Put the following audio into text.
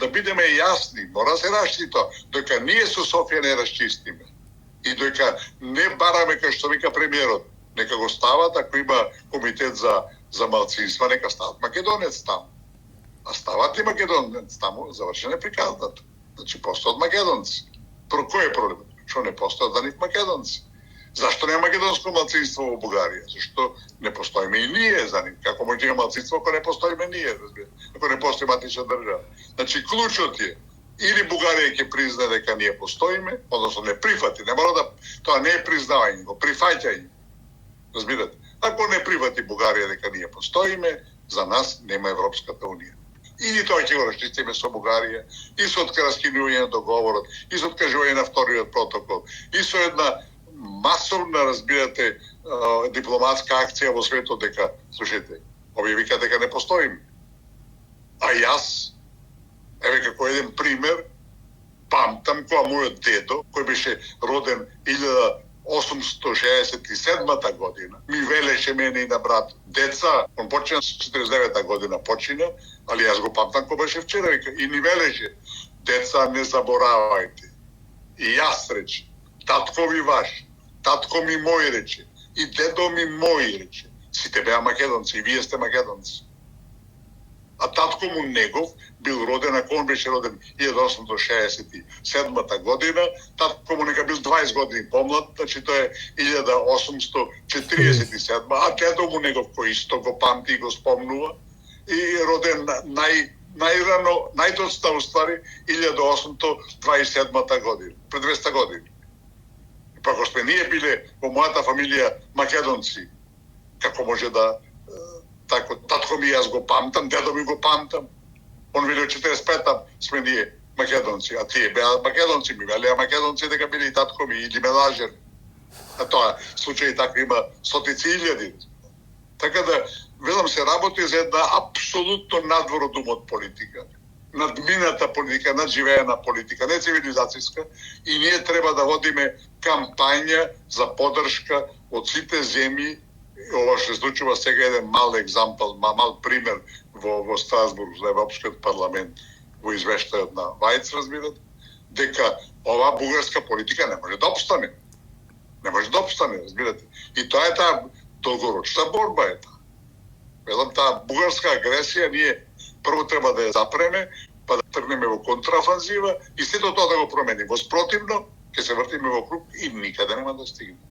да бидеме јасни, мора се расчисти тоа, дека ние со Софија не расчистиме. И дека не бараме, кај што вика премиерот, нека го стават, ако има комитет за малцинства, нека стават македонец таму. А стават и македонец таму, завршене приказната. Значи, постојат македонци. Кој е проблемот? Што не постојат за нив македонци? Зашто нема македонско малцинство во Бугарија? Зашто не постоиме и ние за нив? Како може да има малцинство ако не постоиме ние, разбира? Ако не постои матична држава. Значи, клучот е или Бугарија ќе призна дека ние постоиме, односно не прифати, не мора да тоа не е признавање, го прифаќање. Разбирате? Ако не прифати Бугарија дека ние постоиме, за нас нема Европската унија. Или тоа ќе го расчистиме со Бугарија, и со раскинување на договорот, и со откажување на вториот протокол, и со една масовна, разбирате, дипломатска акција во светот дека, слушайте, овие викаат дека не постоиме. А јас, еве како еден пример, памтам кога мојот дедо, кој беше роден 1867 година, ми велеше мене и на брат, деца, он почина 49 година почина, али јас го памтам кога беше вчера, и ни велеше, деца не заборавајте. И јас рече, татко ви ваш, татко ми мој рече, и дедо ми мој рече. Сите беа македонци, и вие сте македонци. А татко му негов бил роден, ако он беше роден 1867 година, татко му нека бил 20 години помлад, значи тоа е 1847, а дедо му негов кој исто го памти и го спомнува, и роден најрано, најдоста уствари 1827 година, пред 200 години. Па ако сме ние биле во мојата фамилија македонци, како може да тако, татко ми јас го памтам, дедо ми го памтам. Он вели од 45-та сме ние македонци, а тие беа македонци, ми велеа македонци дека били и татко ми, или ме лажер. А тоа, случаи така има стотици илјади. Така да, велам се работи за една апсолутно надвор од умот политика. Надмината политика, надживеена политика, не цивилизацијска, и ние треба да водиме кампања за поддршка од сите земји. Ова што се случува сега еден мал екзампл, мал пример во Страсбург за Европскиот парламент, во извештајот на Вајц, разбирате, дека оваа бугарска политика не може да обстане. Не може да обстане, разбирате. И тоа е таа долгорочна борба е таа. Велам, таа бугарска агресија ние прво треба да ја запреме, па да тргнеме во контрафанзива и сето тоа да го промени. Во спротивно, ќе се вртиме во круг и никаде нема да стигне.